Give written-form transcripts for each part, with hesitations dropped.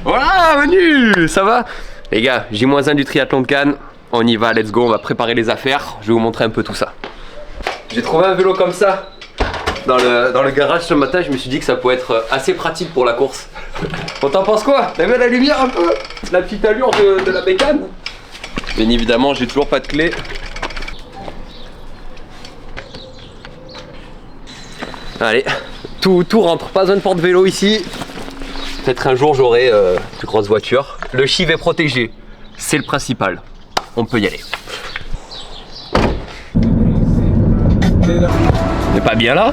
Voilà Manu, ça va? Les gars, J-1 du triathlon de Cannes. On y va, let's go, on va préparer les affaires. Je vais vous montrer un peu tout ça. J'ai trouvé un vélo comme ça dans le garage ce matin. Je me suis dit que ça pouvait être assez pratique pour la course. On t'en pense quoi? T'as vu la lumière un peu? La petite allure de la bécane? Bien évidemment, j'ai toujours pas de clé. Allez, tout rentre, pas besoin de porte-vélo ici. Peut-être un jour j'aurai une grosse voiture. Le chiv est protégé, c'est le principal. On peut y aller. On n'est pas bien là?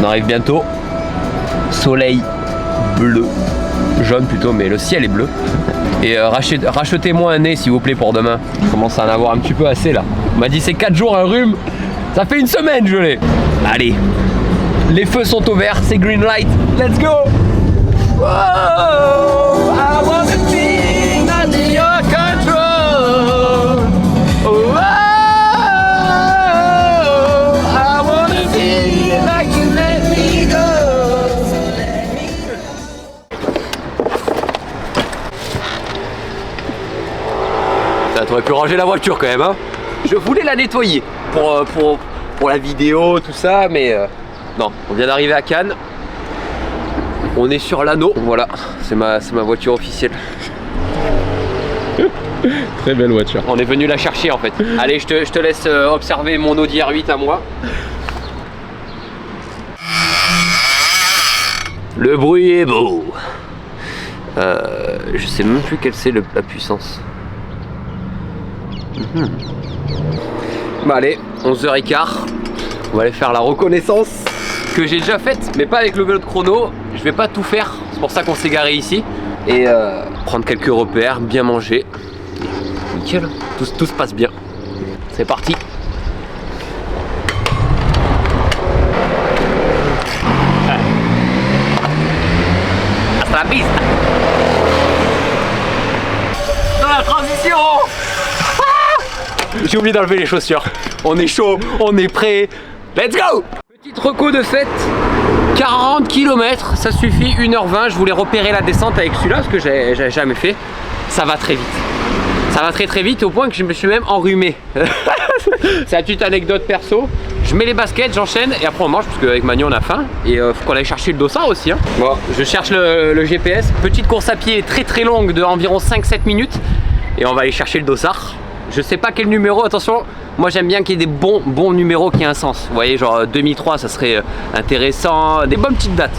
On arrive bientôt. Soleil bleu, jaune plutôt, mais le ciel est bleu. Et rachetez-moi un nez s'il vous plaît pour demain. Je commence à en avoir un petit peu assez là. On m'a dit c'est 4 jours un rhume. Ça fait une semaine je l'ai. Allez, les feux sont au vert, c'est green light. Let's go! Whoa, I wanna be under your control. Whoa, I wanna be like you let me go. Ça, t'aurais pu ranger la voiture quand même, hein? Je voulais la nettoyer pour la vidéo, tout ça, mais non, on vient d'arriver à Cannes. On est sur l'anneau, voilà, c'est ma voiture officielle. Très belle voiture. On est venu la chercher en fait. Allez, je te laisse observer mon Audi R8 à moi. Le bruit est beau. Je sais même plus quelle c'est la puissance. Bah allez, 11h15. On va aller faire la reconnaissance que j'ai déjà faite, mais pas avec le vélo de chrono. Je vais pas tout faire, c'est pour ça qu'on s'est garé ici. Et prendre quelques repères, bien manger. Nickel, tout se passe bien. C'est parti. Hasta la piste. Dans la transition. J'ai oublié d'enlever les chaussures. On est chaud, on est prêt. Let's go! Petite reco de fête. 40 km, ça suffit, 1h20. Je voulais repérer la descente avec celui-là, parce que j'ai jamais fait. Ça va très vite. Ça va très vite au point que je me suis même enrhumé. C'est la petite anecdote perso. Je mets les baskets, j'enchaîne et après on mange parce qu'avec Manu on a faim. Et faut qu'on aille chercher le dossard aussi. Hein. Bon, je cherche le GPS. Petite course à pied très longue de environ 5-7 minutes. Et on va aller chercher le dossard. Je sais pas quel numéro, attention, moi j'aime bien qu'il y ait des bons numéros qui aient un sens. Vous voyez, genre 2003, ça serait intéressant, des bonnes petites dates.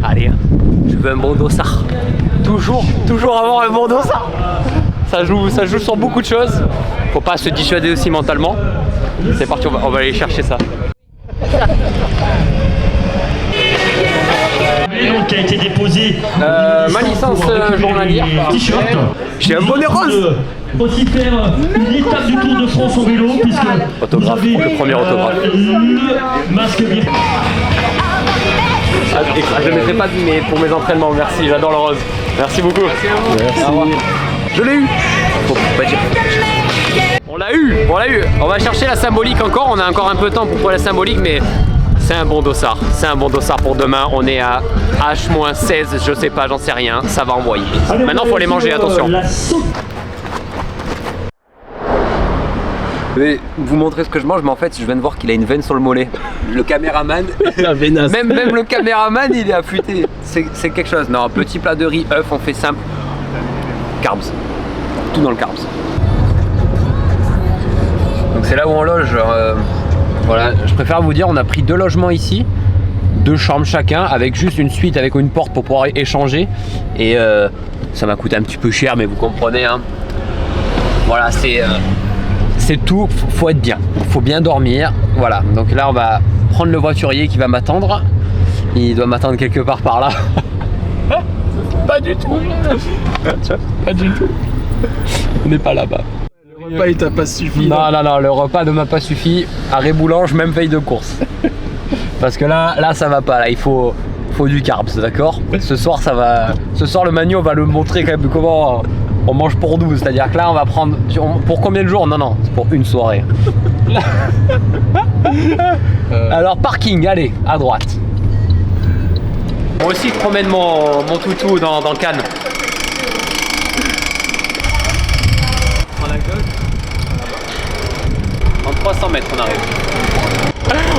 Allez, je veux un bon dossard. Toujours avoir un bon dossard. Ça joue sur beaucoup de choses. Faut pas se dissuader aussi mentalement. C'est parti, on va aller chercher ça. Qui a été déposé ma licence journalière. T-shirt. J'ai un bonnet rose. Aussi faire une étape du Tour de France en vélo puisque autographe, vous avez le premier autographe. Le masque virtuel. Je ne mettrai pas mais pour mes entraînements, merci, j'adore le rose. Merci beaucoup. Merci. Au revoir. Je l'ai eu. On l'a eu. On va chercher la symbolique encore, on a encore un peu de temps pour la symbolique, mais c'est un bon dossard. C'est un bon dossard pour demain. On est à H-16, je sais pas, j'en sais rien. Ça va envoyer. Maintenant, il faut les manger, attention. Je vais vous montrer ce que je mange, mais en fait, je viens de voir qu'il a une veine sur le mollet. Le caméraman, la venasse. Même le caméraman, il est affûté. C'est quelque chose. Non, petit plat de riz, œuf, on fait simple. Carbs. Tout dans le carbs. Donc c'est là où on loge. Voilà, je préfère vous dire, on a pris 2 logements ici, 2 chambres chacun, avec juste une suite, avec une porte pour pouvoir échanger. Et ça m'a coûté un petit peu cher, mais vous comprenez. Hein. Voilà, c'est tout, faut être bien, faut bien dormir. Voilà, donc là on va prendre le voiturier qui va m'attendre. Il doit m'attendre quelque part par là. Pas du tout. Pas du tout. On n'est pas là-bas. Le repas il t'a pas suffi. Non, le repas ne m'a pas suffi. Arrêt Boulange, même veille de course. Parce que là ça va pas, là il faut du carbs, d'accord? Ce soir ça va. Ce soir le Manu on va le montrer quand même comment on mange pour 12, c'est-à-dire que là on va prendre. Pour combien de jours? Non, c'est pour une soirée. Alors parking, allez, à droite. Moi aussi je promène mon toutou dans Cannes. En 300 mètres on arrive.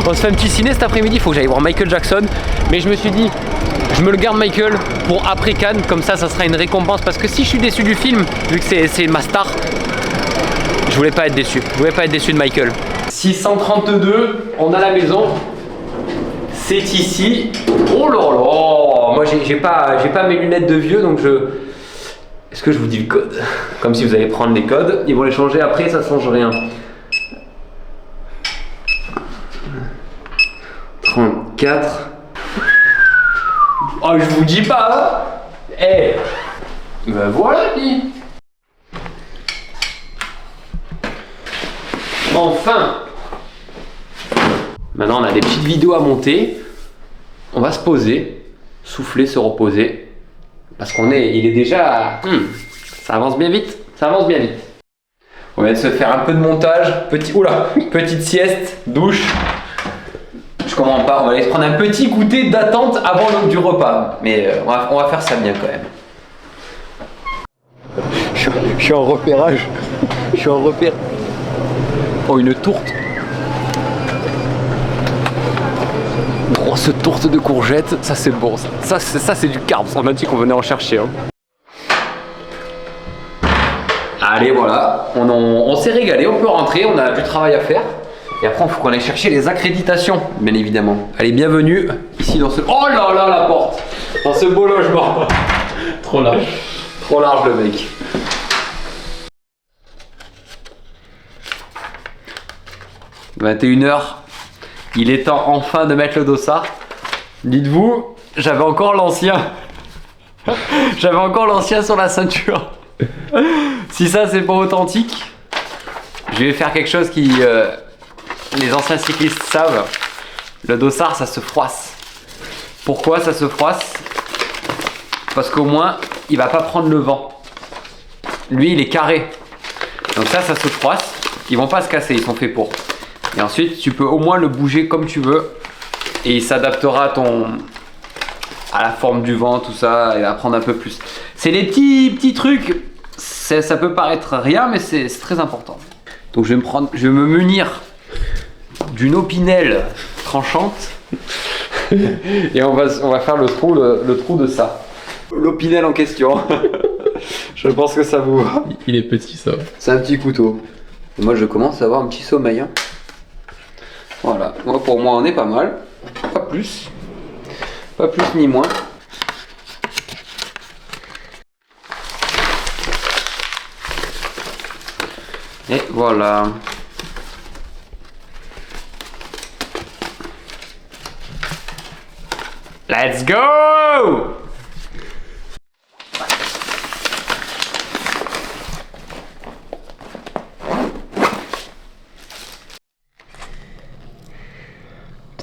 On se fait un petit ciné cet après-midi, il faut que j'aille voir Michael Jackson. Mais je me suis dit, je me le garde Michael pour après Cannes, comme ça sera une récompense. Parce que si je suis déçu du film, vu que c'est ma star, je voulais pas être déçu. Je voulais pas être déçu de Michael. 632, on a la maison. C'est ici. Oh là là. Moi j'ai pas mes lunettes de vieux, donc je... Est-ce que je vous dis le code? Comme si vous allez prendre les codes, ils vont les changer après, ça change rien. 34. Oh, je vous dis pas. Eh. Ben voilà, dit. Enfin. Maintenant, on a des petites vidéos à monter. On va se poser, souffler, se reposer. Parce il est déjà... ça avance bien vite. Ça avance bien vite. On vient de se faire un peu de montage. Petite sieste, douche. Je comprends pas, on va aller se prendre un petit goûter d'attente avant l'heure du repas. Mais on va faire ça bien quand même. Je suis en repérage. Je suis en repère. Oh, une tourte. Grosse tourte de courgettes, ça c'est bon. Ça c'est du carb, on a dit qu'on venait en chercher. Hein. Allez, voilà, on s'est régalé, on peut rentrer, on a du travail à faire. Et après, il faut qu'on aille chercher les accréditations, bien évidemment. Allez, bienvenue ici dans ce... Oh là là, la porte! Dans ce beau logement. Trop large. Trop large, le mec. « 21h, il est temps enfin de mettre le dossard. Dites-vous, j'avais encore l'ancien. J'avais encore l'ancien sur la ceinture. Si ça, c'est pas authentique, je vais faire quelque chose qui... les anciens cyclistes savent, le dossard ça se froisse. Pourquoi ça se froisse? Parce qu'au moins il va pas prendre le vent. Lui il est carré. Donc ça se froisse. Ils vont pas se casser, ils sont faits pour. Et ensuite tu peux au moins le bouger comme tu veux. Et il s'adaptera à la forme du vent, tout ça, et va prendre un peu plus. C'est des petits trucs. Ça peut paraître rien, mais c'est très important. Donc je vais me munir d'une opinel tranchante et on va faire le trou de ça. L'opinel en question. Je pense que ça vous va. Il est petit, ça. C'est un petit couteau. Et moi je commence à avoir un petit sommeil. Hein. Voilà. Moi, pour moi on est pas mal. Pas plus. Pas plus ni moins. Et voilà. Let's go!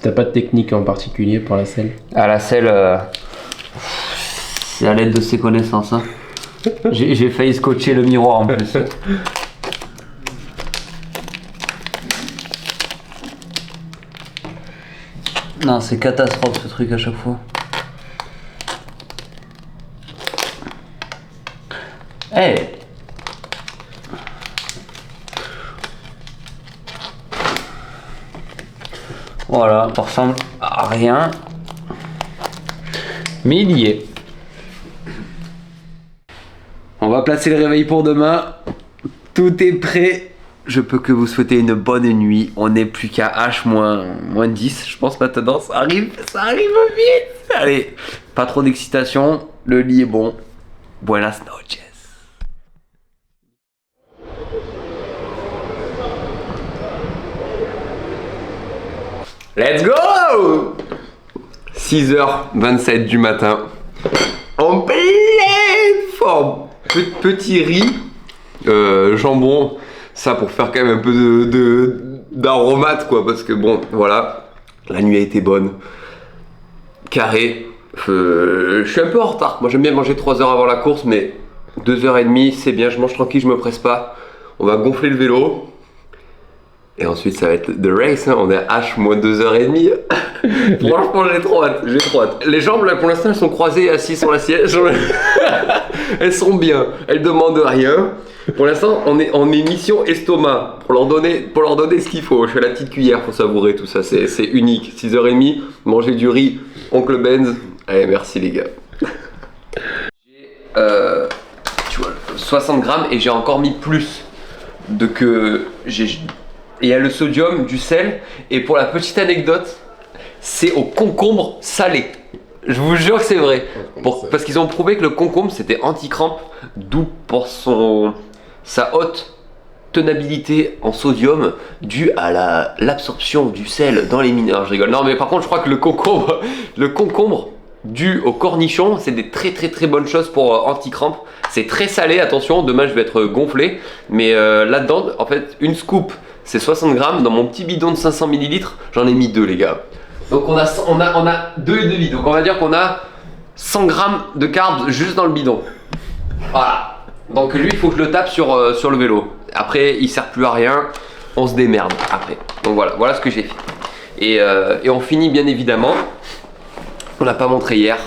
T'as pas de technique en particulier pour la selle? À la selle, c'est à l'aide de ses connaissances. Hein. J'ai failli scotcher le miroir en plus. Non, c'est catastrophe ce truc à chaque fois. Hey! Voilà, ça ressemble à rien. Mais il y est. On va placer le réveil pour demain. Tout est prêt. Je peux que vous souhaiter une bonne nuit. On n'est plus qu'à H-10. Je pense maintenant, ça arrive vite. Allez, pas trop d'excitation. Le lit est bon. Buenas noches. Let's go! 6h27 du matin. En pleine forme. Petit riz, jambon. Ça pour faire quand même un peu d'aromate quoi, parce que bon voilà, la nuit a été bonne. Carré, je suis un peu en retard. Moi j'aime bien manger 3 heures avant la course, mais 2h30 c'est bien, je mange tranquille, je me presse pas. On va gonfler le vélo. Et ensuite ça va être The Race, hein. On est à H moins 2h30. Franchement j'ai trop hâte, Les jambes là pour l'instant elles sont croisées assises sur la siège. Elles sont bien, elles demandent rien. Pour l'instant on est mission estomac pour leur donner ce qu'il faut. Je fais la petite cuillère pour savourer tout ça, c'est unique. 6h30, manger du riz, Oncle Benz. Allez merci les gars. J'ai tu vois 60 grammes et j'ai encore mis plus il y a le sodium, du sel, et pour la petite anecdote, c'est au concombre salé. Je vous jure que c'est vrai. Parce qu'ils ont prouvé que le concombre c'était anti-crampe, d'où pour sa haute tenabilité en sodium due à l'absorption du sel dans les mineurs. Je rigole. Non mais par contre je crois que le concombre dû au cornichon, c'est des très bonnes choses pour anti-crampe. C'est très salé, attention, demain je vais être gonflé. Mais là-dedans, en fait, une scoop, c'est 60 grammes. Dans mon petit bidon de 500 ml, j'en ai mis 2 les gars. Donc on a 2,5. Donc on va dire qu'on a 100 grammes de carbs juste dans le bidon. Voilà. Donc lui, il faut que je le tape sur le vélo. Après, il sert plus à rien. On se démerde après. Donc voilà ce que j'ai fait. Et on finit bien évidemment. On l'a pas montré hier.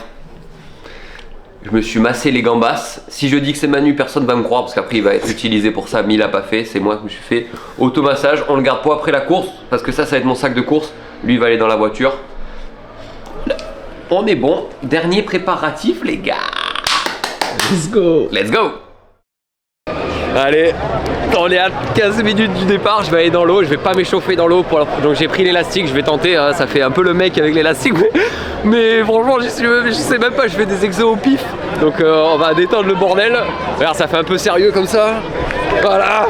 Je me suis massé les gambas. Si je dis que c'est Manu, personne va me croire parce qu'après il va être utilisé pour ça, mais il l'a pas fait. C'est moi qui me suis fait automassage. On le garde pas après la course parce que ça va être mon sac de course. Lui il va aller dans la voiture. On est bon. Dernier préparatif les gars. Let's go. Let's go. Allez, on est à 15 minutes du départ, je vais aller dans l'eau, je vais pas m'échauffer dans l'eau, donc j'ai pris l'élastique, je vais tenter, hein, ça fait un peu le mec avec l'élastique, mais franchement je sais même pas, je fais des exos au pif, donc on va détendre le bordel. Regarde, ça fait un peu sérieux comme ça, voilà.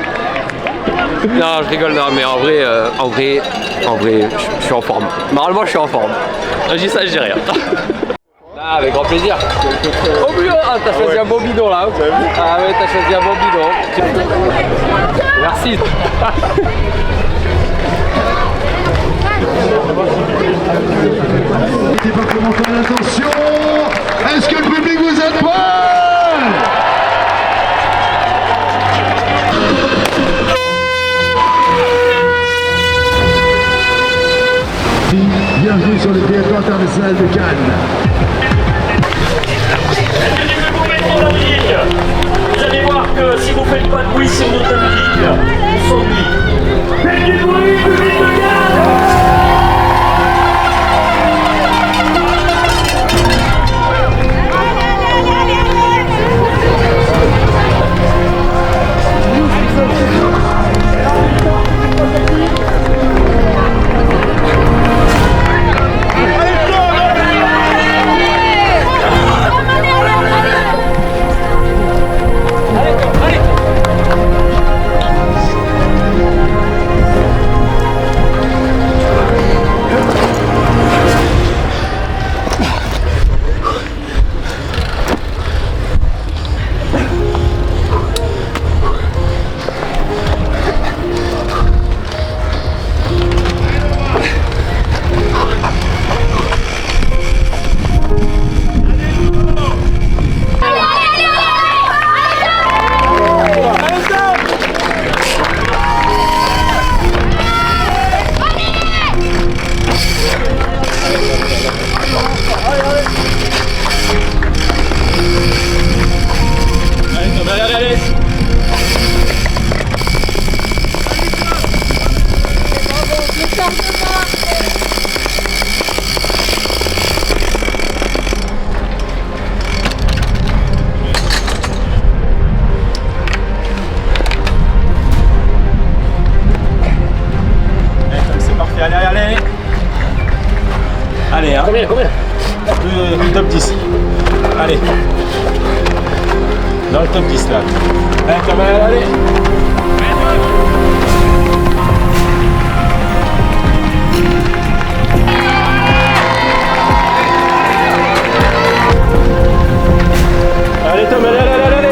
Non je rigole, non mais en vrai je suis en forme, normalement je suis en forme, je dis ça je dis rien. Ah, avec grand plaisir. Oh putain, t'as choisi un bon bidon là. Ah ouais, t'as choisi un bon bidon. Merci. N'hésitez pas à commenter l'attention. Est-ce que le public vous êtes prêts? Bienvenue sur le territoire international de Cannes. Vous allez voir que si vous faites pas de bruit sur notre musique, on s'ennuie. Faites du bruit, public de Cannes! Allez, hein. Combien Le top 10. Allez. Dans le top 10 là. Allez, quand même, allez. Allez Tom, allez, allez, allez, allez.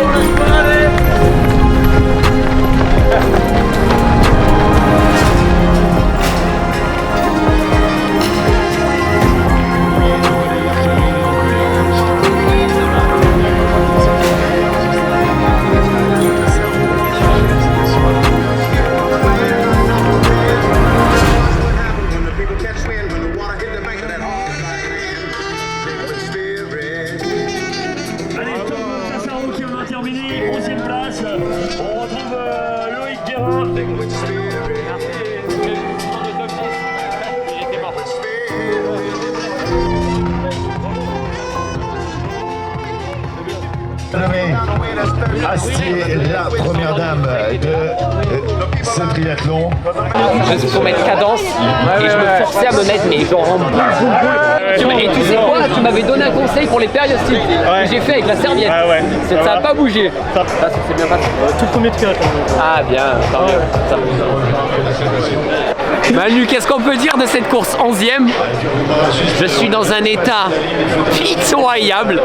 Astier, la première dame de ce triathlon. Juste pour mettre cadence et je me forçais à me mettre mais genre en boule. Et tu sais quoi, tu m'avais donné un conseil pour les périostiques que j'ai fait avec la serviette. Ça n'a pas bougé. Ça c'est bien passé. Tout premier triathlon. Ah bien, tant mieux. Manu, qu'est-ce qu'on peut dire de cette course 11e? Je suis dans un état pitoyable.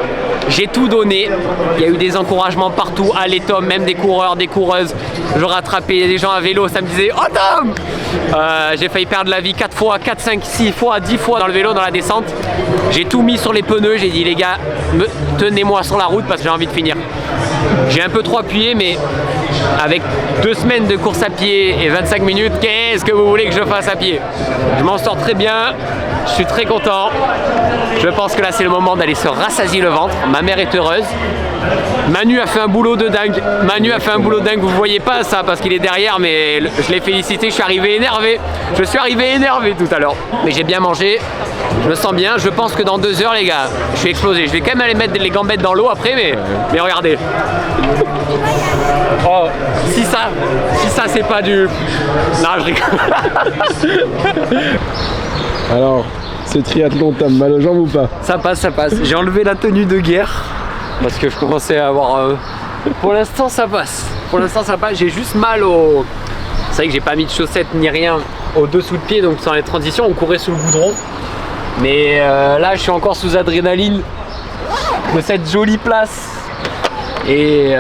J'ai tout donné. Il y a eu des encouragements partout. Allez Tom, même des coureurs, des coureuses. Je rattrapais des gens à vélo, ça me disait oh Tom. J'ai failli perdre la vie 4 fois, 4, 5, 6 fois, 10 fois dans le vélo, dans la descente. J'ai tout mis sur les pneus. J'ai dit les gars, tenez-moi sur la route parce que j'ai envie de finir. J'ai un peu trop appuyé, mais avec 2 semaines de course à pied et 25 minutes, qu'est-ce que vous voulez que je fasse à pied? Je m'en sors très bien, je suis très content. Je pense que là c'est le moment d'aller se rassasier le ventre. Ma mère est heureuse. Manu a fait un boulot de dingue. Manu a fait un boulot de dingue. Vous voyez pas ça parce qu'il est derrière, mais je l'ai félicité. Je suis arrivé énervé. Je suis arrivé énervé tout à l'heure. Mais j'ai bien mangé. Je me sens bien. Je pense que dans 2 heures, les gars, je suis explosé. Je vais quand même aller mettre les gambettes dans l'eau après, mais regardez. Oh, si ça c'est pas du... Non, je rigole. Alors, ce triathlon, t'as mal aux jambes ou pas? Ça passe. J'ai enlevé la tenue de guerre parce que je commençais à avoir... Pour l'instant, ça passe. J'ai juste mal au... C'est vrai que j'ai pas mis de chaussettes ni rien au dessous de pied, donc sans les transitions, on courait sous le goudron. Mais là, je suis encore sous adrénaline de cette jolie place. Et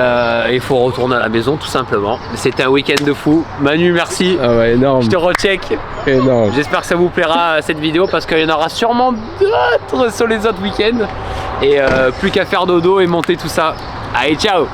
il faut retourner à la maison tout simplement. C'était un week-end de fou. Manu, merci. Ah ouais, énorme. Je te recheck. Énorme. J'espère que ça vous plaira cette vidéo parce qu'il y en aura sûrement d'autres sur les autres week-ends. Et plus qu'à faire dodo et monter tout ça. Allez, ciao.